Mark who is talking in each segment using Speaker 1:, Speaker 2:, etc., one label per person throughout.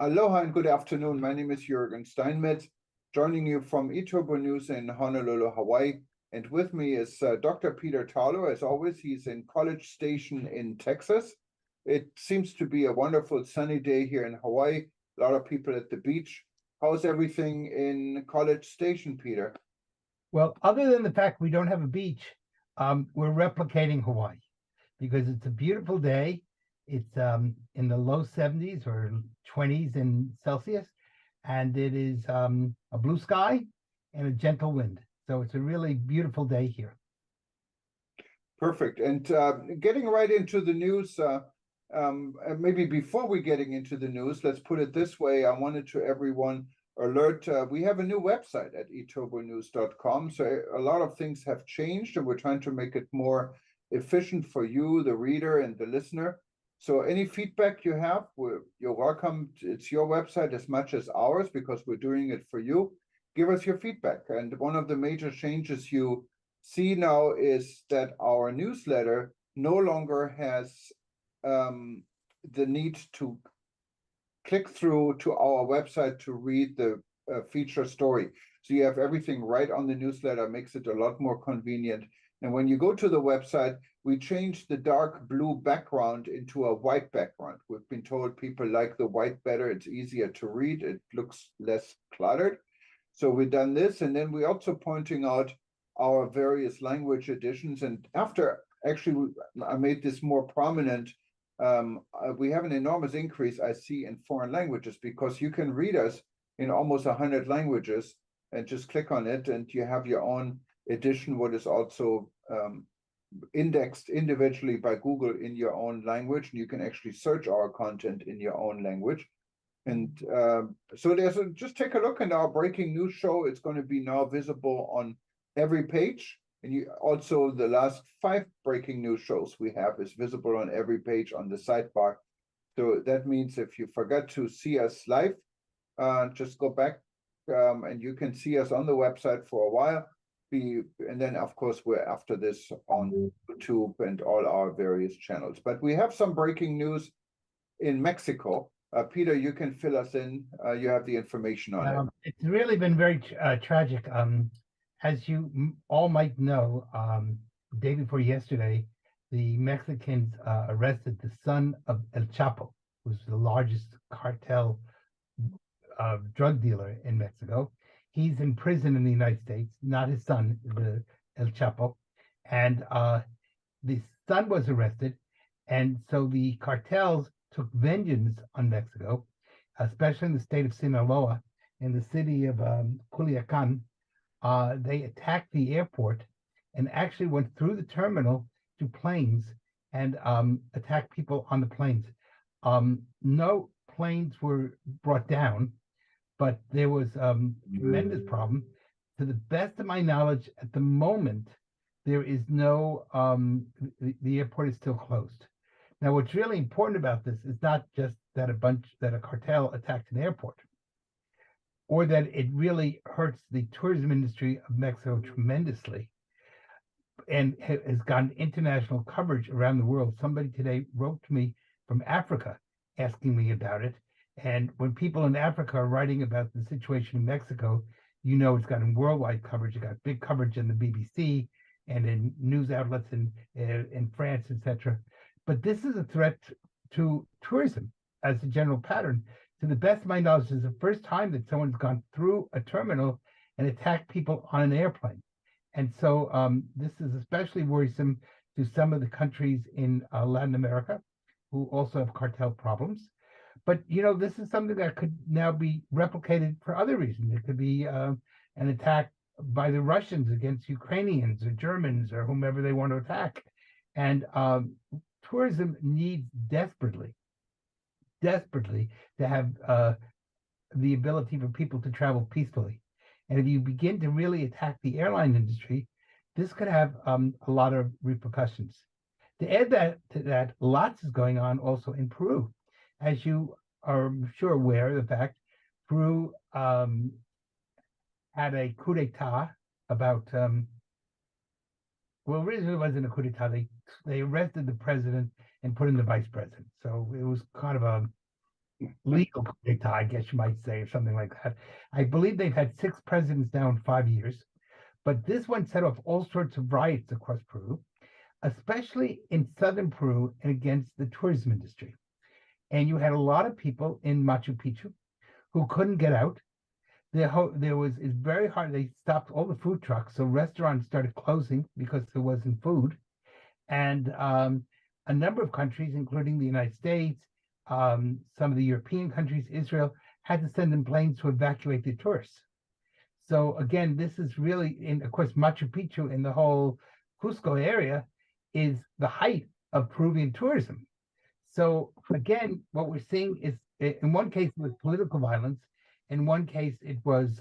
Speaker 1: Aloha and good afternoon. My name is Juergen Steinmetz, joining you from eTurbo News in Honolulu, Hawaii. And with me is Dr. Peter Tarlow. As always, he's in College Station in Texas. It seems to be a wonderful sunny day here in Hawaii. A lot of people at the beach. How's everything in College Station, Peter?
Speaker 2: Well, other than the fact we don't have a beach, we're replicating Hawaii because it's a beautiful day. It's in the low 70s or 20s in Celsius, and it is a blue sky and a gentle wind. So it's a really beautiful day here.
Speaker 1: Perfect. And getting right into the news, maybe before we getting into the news, let's put it this way. I wanted to everyone alert, we have a new website at eturbonews.com. So a lot of things have changed, and we're trying to make it more efficient for you, the reader and the listener. So any feedback you have, you're welcome. It's your website as much as ours because we're doing it for you. Give us your feedback. And one of the major changes you see now is that our newsletter no longer has the need to click through to our website to read the feature story. So you have everything right on the newsletter, makes it a lot more convenient. And when you go to the website, we changed the dark blue background into a white background. We've been told people like the white better. It's easier to read. It looks less cluttered. So we've done this. And then we're also pointing out our various language editions. And after actually I made this more prominent, we have an enormous increase I see in foreign languages because you can read us in almost 100 languages and just click on it and you have your own edition, what is also indexed individually by Google in your own language, and you can actually search our content in your own language. And so just take a look at our breaking news show. It's going to be now visible on every page. And you also, the last 5 breaking news shows we have is visible on every page on the sidebar. So that means if you forgot to see us live, just go back and you can see us on the website for a while. And then, of course, we're after this on YouTube and all our various channels. But we have some breaking news in Mexico. Peter, you can fill us in. You have the information on it.
Speaker 2: It's really been very tragic. As you all might know, day before yesterday, the Mexicans arrested the son of El Chapo, who's the largest cartel drug dealer in Mexico. He's in prison in the United States, not his son, the El Chapo. And the son was arrested. And so the cartels took vengeance on Mexico, especially in the state of Sinaloa, in the city of Culiacan. They attacked the airport and actually went through the terminal to planes and attacked people on the planes. No planes were brought down, but there was tremendous problem. To the best of my knowledge, at the moment, there is no, the airport is still closed. Now, what's really important about this is not just that a cartel attacked an airport, or that it really hurts the tourism industry of Mexico tremendously and has gotten international coverage around the world. Somebody today wrote to me from Africa asking me about it. And when people in Africa are writing about the situation in Mexico, you know it's gotten worldwide coverage. It got big coverage in the BBC and in news outlets in France, etc. But this is a threat to tourism as a general pattern. To the best of my knowledge, this is the first time that someone's gone through a terminal and attacked people on an airplane. And so this is especially worrisome to some of the countries in Latin America who also have cartel problems. But, you know, this is something that could now be replicated for other reasons. It could be an attack by the Russians against Ukrainians or Germans or whomever they want to attack. And tourism needs desperately to have the ability for people to travel peacefully. And if you begin to really attack the airline industry, this could have a lot of repercussions. To add to that, lots is going on also in Peru. As you are sure aware of the fact, Peru had a coup d'etat about, well, originally it wasn't a coup d'etat. They arrested the president and put in the vice president. So it was kind of legal coup d'etat, I guess you might say, or something like that. I believe they've had 6 presidents now in 5 years, but this one set off all sorts of riots across Peru, especially in southern Peru and against the tourism industry. And you had a lot of people in Machu Picchu who couldn't get out. It's very hard. They stopped all the food trucks, so restaurants started closing because there wasn't food. And a number of countries, including the United States, some of the European countries, Israel, had to send in planes to evacuate the tourists. So again, this is really, of course, Machu Picchu and the whole Cusco area is the height of Peruvian tourism. So again, what we're seeing is, in one case, it was political violence. In one case, it was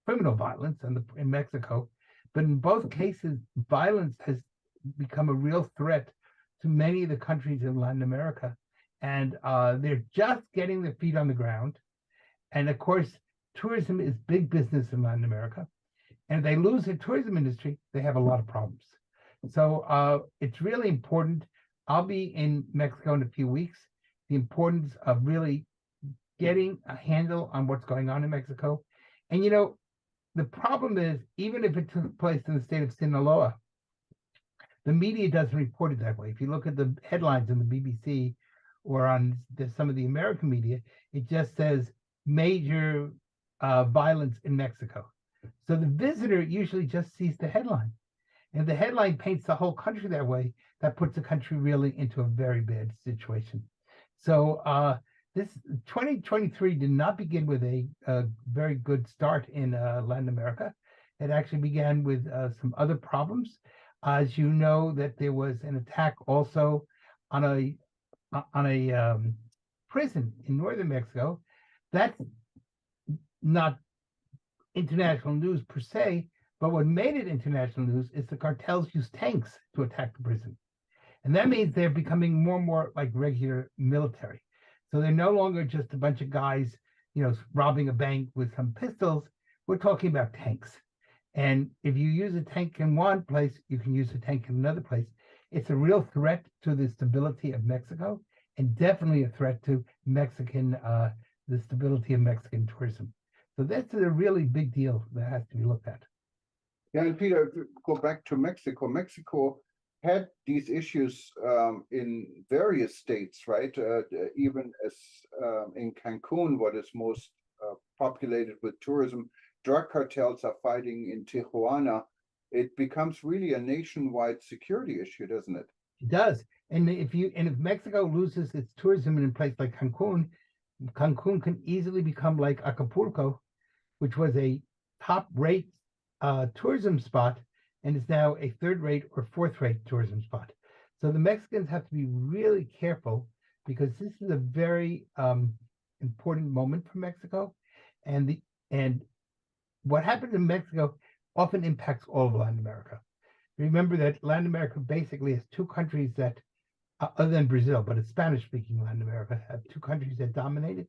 Speaker 2: criminal violence in Mexico. But in both cases, violence has become a real threat to many of the countries in Latin America. And they're just getting their feet on the ground. And of course, tourism is big business in Latin America. And if they lose the tourism industry, they have a lot of problems. So it's really important. I'll be in Mexico in a few weeks. The importance of really getting a handle on what's going on in Mexico. And, the problem is, even if it took place in the state of Sinaloa, the media doesn't report it that way. If you look at the headlines on the BBC or on some of the American media, it just says major violence in Mexico. So the visitor usually just sees the headline. And the headline paints the whole country that way. That puts the country really into a very bad situation. So this 2023 did not begin with a very good start in Latin America. It actually began with some other problems. As you know, that there was an attack also on a prison in northern Mexico. That's not international news per se, but what made it international news is the cartels use tanks to attack the prison. And that means they're becoming more and more like regular military. So they're no longer just a bunch of guys, robbing a bank with some pistols. We're talking about tanks. And if you use a tank in one place, you can use a tank in another place. It's a real threat to the stability of Mexico, and definitely a threat to the stability of Mexican tourism. So that's a really big deal that has to be looked at.
Speaker 1: Yeah, and Peter, if you go back to Mexico, Mexico had these issues in various states, right? Even as in Cancun, what is most populated with tourism, drug cartels are fighting in Tijuana. It becomes really a nationwide security issue, doesn't it?
Speaker 2: It does. And if Mexico loses its tourism in a place like Cancun, Cancun can easily become like Acapulco, which was a top-rate tourism spot, and is now a third-rate or fourth-rate tourism spot. So the Mexicans have to be really careful, because this is a very important moment for Mexico, and what happens in Mexico often impacts all of Latin America. Remember that Latin America basically has two countries that, other than Brazil, but it's Spanish-speaking Latin America, have two countries that dominate it.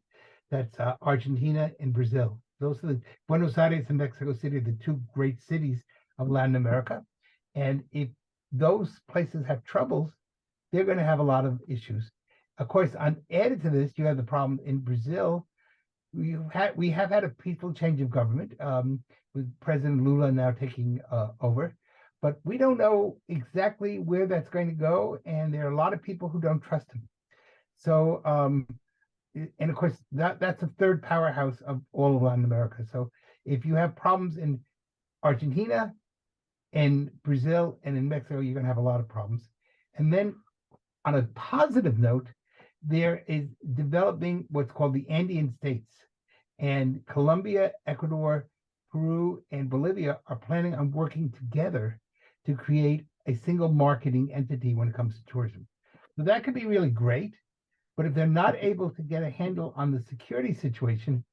Speaker 2: That's Argentina and Brazil. Those are Buenos Aires and Mexico City, the two great cities of Latin America. And if those places have troubles, they're going to have a lot of issues. Of course, added to this, you have the problem in Brazil. We have had a peaceful change of government, with President Lula now taking over, but we don't know exactly where that's going to go, and there are a lot of people who don't trust him. So, and of course, that's a third powerhouse of all of Latin America. So if you have problems in Argentina, in Brazil, and in Mexico, you're going to have a lot of problems. And then on a positive note, there is developing what's called the Andean states. And Colombia, Ecuador, Peru, and Bolivia are planning on working together to create a single marketing entity when it comes to tourism. So that could be really great. But if they're not able to get a handle on the security situation,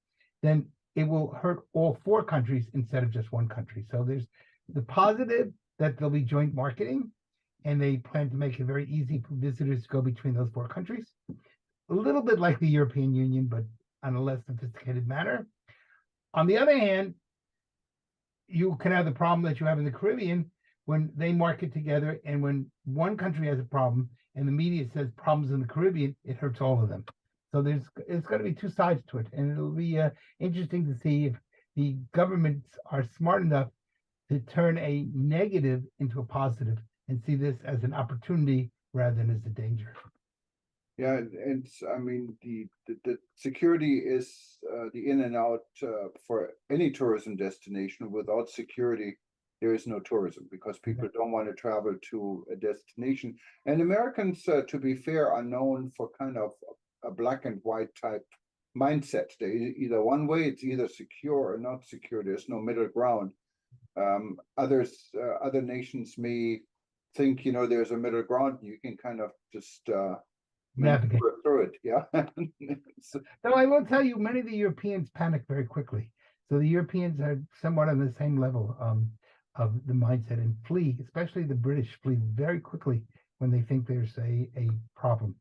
Speaker 2: then it will hurt all four countries instead of just one country. So there's the positive that there'll be joint marketing, and they plan to make it very easy for visitors to go between those four countries. A little bit like the European Union, but on a less sophisticated manner. On the other hand, you can have the problem that you have in the Caribbean when they market together, and when one country has a problem and the media says problems in the Caribbean, it hurts all of them. So it's going to be two sides to it, and it'll be interesting to see if the governments are smart enough to turn a negative into a positive and see this as an opportunity rather than as a danger.
Speaker 1: Yeah, and I mean the security is the in and out for any tourism destination. Without security, there is no tourism because people don't want to travel to a destination. And Americans, to be fair, are known for kind of a black and white type mindset. They either one way, it's either secure or not secure. There's no middle ground. Other nations may think, there's a middle ground. You can kind of just
Speaker 2: Navigate
Speaker 1: through it. Yeah.
Speaker 2: Though I will tell you, many of the Europeans panic very quickly. So the Europeans are somewhat on the same level of the mindset and flee, especially the British flee very quickly when they think there's a problem.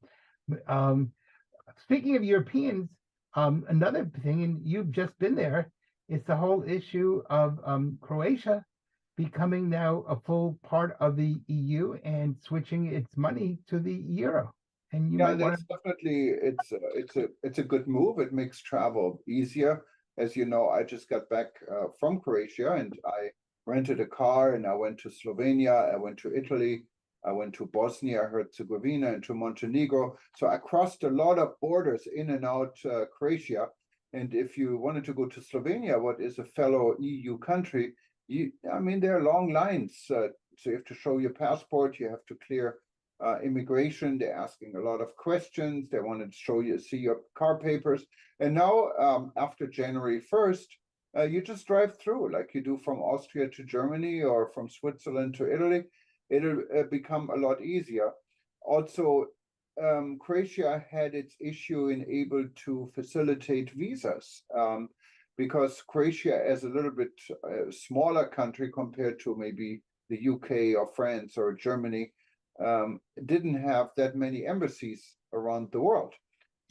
Speaker 2: Speaking of Europeans, another thing, and you've just been there, is the whole issue of Croatia becoming now a full part of the EU and switching its money to the euro. And you
Speaker 1: Yeah,
Speaker 2: might want
Speaker 1: that's definitely it's a good move. It makes travel easier. As you know, I just got back from Croatia and I rented a car and I went to Slovenia, I went to Italy, I went to Bosnia, Herzegovina, and to Montenegro. So I crossed a lot of borders in and out Croatia. And if you wanted to go to Slovenia, what is a fellow EU country, there are long lines. So you have to show your passport, you have to clear immigration. They're asking a lot of questions. They want to see your car papers. And now, after January 1st, you just drive through like you do from Austria to Germany or from Switzerland to Italy. It'll become a lot easier. Also, Croatia had its issue in able to facilitate visas because Croatia, as a little bit smaller country compared to maybe the UK or France or Germany, didn't have that many embassies around the world.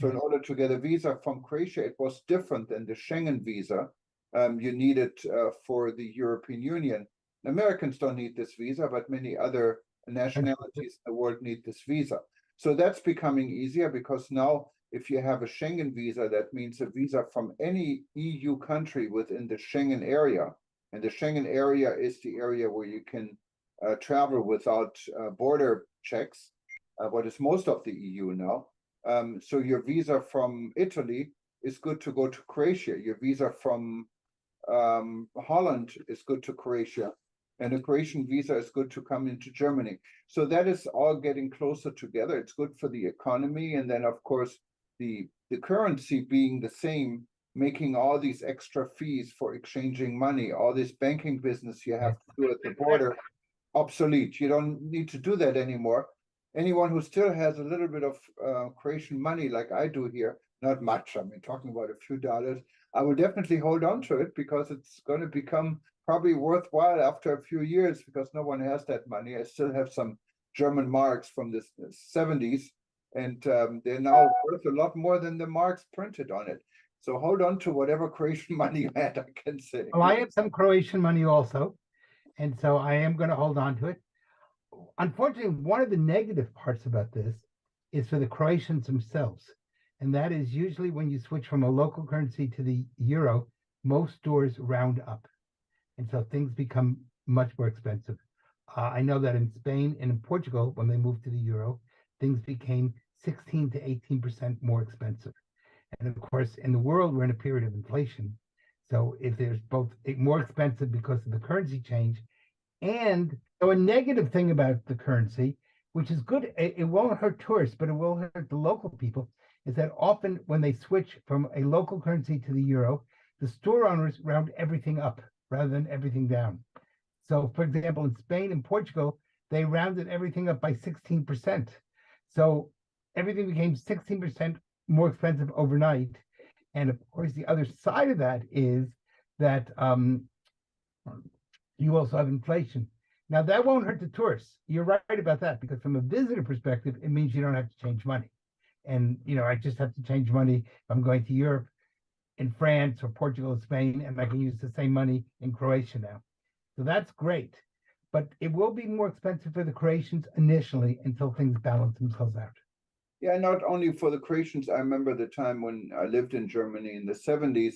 Speaker 1: So in order to get a visa from Croatia, it was different than the Schengen visa you needed for the European Union. Americans don't need this visa, but many other nationalities in the world need this visa. So that's becoming easier because now if you have a Schengen visa, that means a visa from any EU country within the Schengen area. And the Schengen area is the area where you can travel without border checks, what is most of the EU now. So your visa from Italy is good to go to Croatia. Your visa from Holland is good to Croatia. And a Croatian visa is good to come into Germany. So that is all getting closer together. It's good for the economy. And then, of course, the currency being the same, making all these extra fees for exchanging money, all this banking business you have to do at the border, obsolete. You don't need to do that anymore. Anyone who still has a little bit of Croatian money like I do here, not much, talking about a few dollars, I will definitely hold on to it because it's going to become probably worthwhile after a few years because no one has that money. I still have some German marks from the 70s and they're now worth a lot more than the marks printed on it. So hold on to whatever Croatian money you had, I can say.
Speaker 2: Well, I have some Croatian money also, and so I am going to hold on to it. Unfortunately, one of the negative parts about this is for the Croatians themselves. And that is usually when you switch from a local currency to the euro, most stores round up. And so things become much more expensive. I know that in Spain and in Portugal, when they moved to the euro, things became 16 to 18% more expensive. And of course, in the world, we're in a period of inflation. So if there's both more expensive because of the currency change, and so a negative thing about the currency, which is good, it won't hurt tourists, but it will hurt the local people, is that often when they switch from a local currency to the euro, the store owners round everything up rather than everything down. So, for example, in Spain and Portugal, they rounded everything up by 16%. So everything became 16% more expensive overnight. And of course, the other side of that is that you also have inflation. Now, that won't hurt the tourists. You're right about that, because from a visitor perspective, it means you don't have to change money. And, I just have to change money if I'm going to Europe, in France or Portugal or Spain, and I can use the same money in Croatia now. So that's great. But it will be more expensive for the Croatians initially until things balance themselves out.
Speaker 1: Yeah, not only for the Croatians. I remember the time when I lived in Germany in the 70s,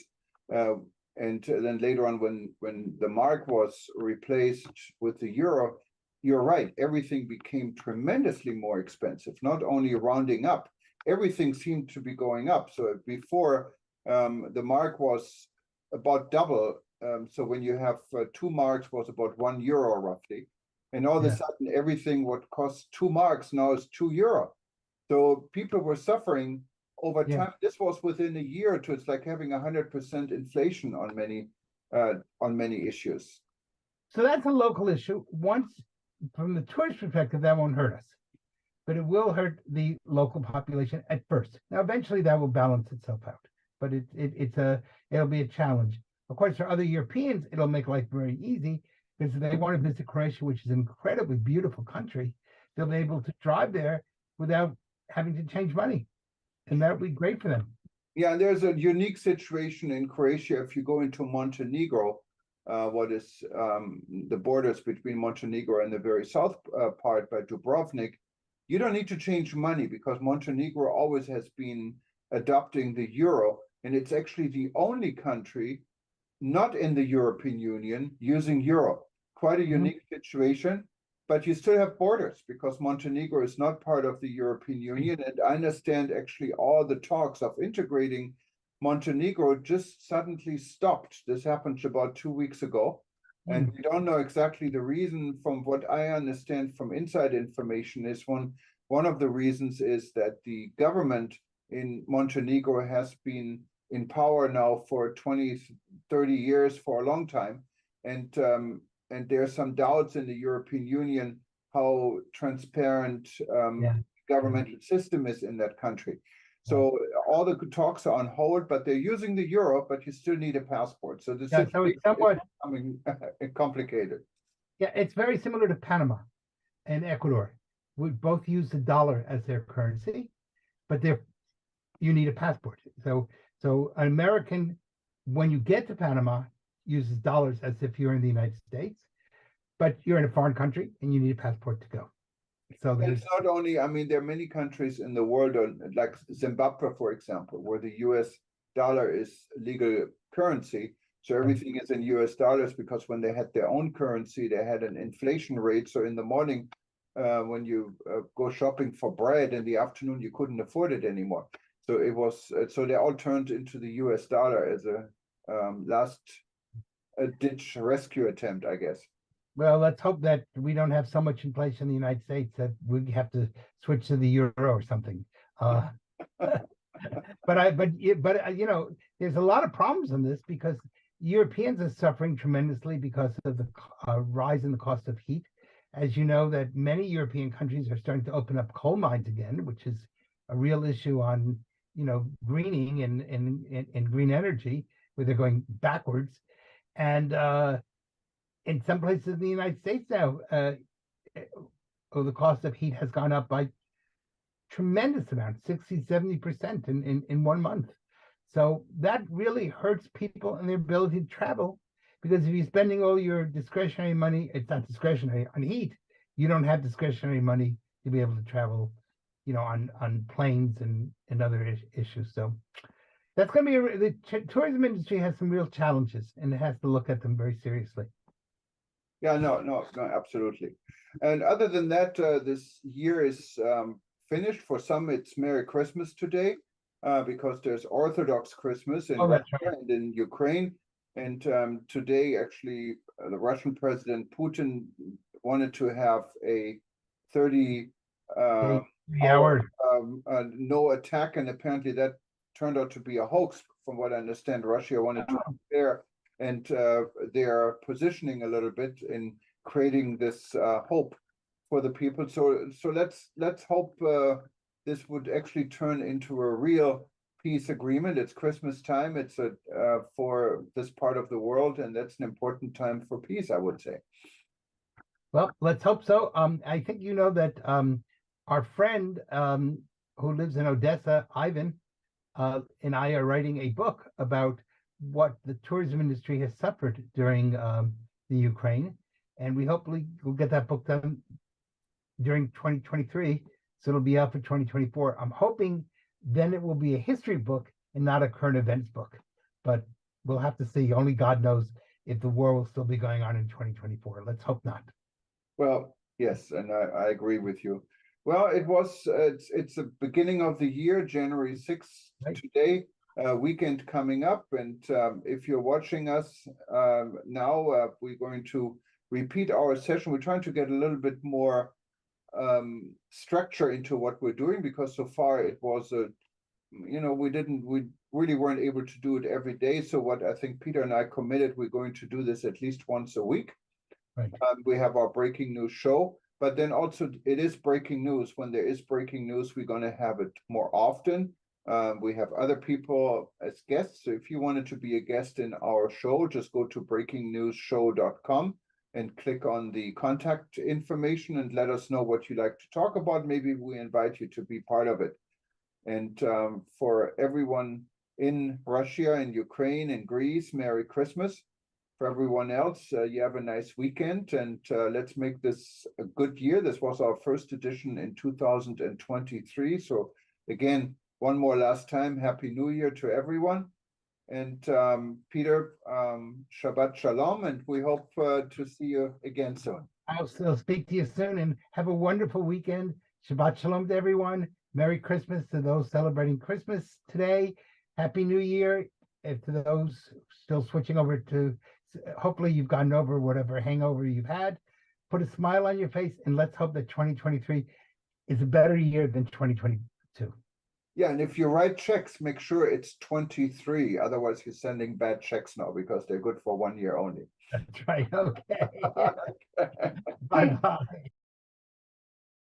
Speaker 1: and then later on when the mark was replaced with the euro, you're right, everything became tremendously more expensive, not only rounding up, everything seemed to be going up. So before, the mark was about double. So when you have 2 marks was about €1 roughly. And all of a
Speaker 2: Yeah.
Speaker 1: sudden, everything what costs 2 marks now is €2. So people were suffering over
Speaker 2: Yeah.
Speaker 1: time. This was within a year or two. It's like having 100% inflation on many issues.
Speaker 2: So that's a local issue. Once, from the tourist perspective, that won't hurt us, but it will hurt the local population at first. Now, eventually, that will balance itself out. But it'll be a challenge. Of course, for other Europeans, it'll make life very easy because if they want to visit Croatia, which is an incredibly beautiful country, they'll be able to drive there without having to change money, and that would be great for them.
Speaker 1: Yeah, there's a unique situation in Croatia. If you go into Montenegro, what is the borders between Montenegro and the very south part by Dubrovnik, you don't need to change money because Montenegro always has been adopting the euro, and it's actually the only country not in the European Union using euro. Quite a unique situation, but you still have borders because Montenegro is not part of the European Union. And I understand actually all the talks of integrating Montenegro just suddenly stopped. This happened about 2 weeks ago. And we don't know exactly the reason. From what I understand from inside information is one of the reasons is that the government in Montenegro has been in power now for 20, 30 years, for a long time. And there are some doubts in the European Union how transparent governmental system is in that country. So all the talks are on hold, but they're using the euro, but you still need a passport. So the
Speaker 2: so
Speaker 1: situation
Speaker 2: it's somewhat
Speaker 1: is becoming complicated.
Speaker 2: it's very similar to Panama and Ecuador. We both use the dollar as their currency, but you need a passport. So an American, when you get to Panama, uses dollars as if you're in the United States, but you're in a foreign country and you need a passport to go. So
Speaker 1: it's not only, I mean, there are many countries in the world, like Zimbabwe, for example, where the US dollar is legal currency. So everything is in US dollars because when they had their own currency, they had an inflation rate. So in the morning, when you go shopping for bread, in the afternoon, you couldn't afford it anymore. So so they all turned into the US dollar as a last ditch rescue attempt, I guess.
Speaker 2: Well, let's hope that we don't have so much inflation in the United States that we have to switch to the euro or something. But there's a lot of problems in this because Europeans are suffering tremendously because of the rise in the cost of heat. As you know, that many European countries are starting to open up coal mines again, which is a real issue on greening and green energy, where they're going backwards. And in some places in the United States now, the cost of heat has gone up by tremendous amount, 60-70% in 1 month. So that really hurts people and their ability to travel, because if you're spending all your discretionary money, it's not discretionary on heat, you don't have discretionary money to be able to travel, on planes and other issues. So that's going to be the tourism industry has some real challenges, and it has to look at them very seriously.
Speaker 1: Yeah, no, absolutely. And other than that, this year is finished. For some, it's Merry Christmas today, because there's Orthodox Christmas in Russia and in Ukraine. And today, actually, the Russian President Putin wanted to have a 30-hour no attack, and apparently that turned out to be a hoax. From what I understand, Russia wanted to prepare, and they're positioning a little bit in creating this hope for the people. So let's hope this would actually turn into a real peace agreement. It's Christmas time. It's for this part of the world, and that's an important time for peace, I would say.
Speaker 2: Well, let's hope so. I think you know that our friend who lives in Odessa, Ivan, and I are writing a book about what the tourism industry has suffered during the Ukraine, and we hopefully will get that book done during 2023. so it'll be out for 2024. I'm hoping then it will be a history book and not a current events book, but we'll have to see. Only God knows if the war will still be going on in 2024. Let's hope not.
Speaker 1: Well, yes, and I agree with you. Well, it's the beginning of the year, January 6th
Speaker 2: Right.
Speaker 1: today, weekend coming up. And if you're watching us now, we're going to repeat our session. We're trying to get a little bit more structure into what we're doing, because so far it was we really weren't able to do it every day. So what I think Peter and I committed, we're going to do this at least once a week.
Speaker 2: Right.
Speaker 1: We have our breaking news show, but then also it is breaking news. When there is breaking news, we're going to have it more often. We have other people as guests. So if you wanted to be a guest in our show, just go to breakingnewsshow.com and click on the contact information and let us know what you'd like to talk about. Maybe we invite you to be part of it. And for everyone in Russia and Ukraine and Greece, Merry Christmas. For everyone else, you have a nice weekend, and let's make this a good year. This was our first edition in 2023. So again, one more last time, Happy New Year to everyone. And Peter, Shabbat Shalom, and we hope to see you again soon.
Speaker 2: I'll still speak to you soon, and have a wonderful weekend. Shabbat Shalom to everyone. Merry Christmas to those celebrating Christmas today. Happy New Year. And to those still switching over to, hopefully you've gotten over whatever hangover you've had. Put a smile on your face, and let's hope that 2023 is a better year than 2022.
Speaker 1: Yeah, and if you write checks, make sure it's 23. Otherwise, you're sending bad checks now, because they're good for 1 year only.
Speaker 2: That's right. Okay. Bye-bye.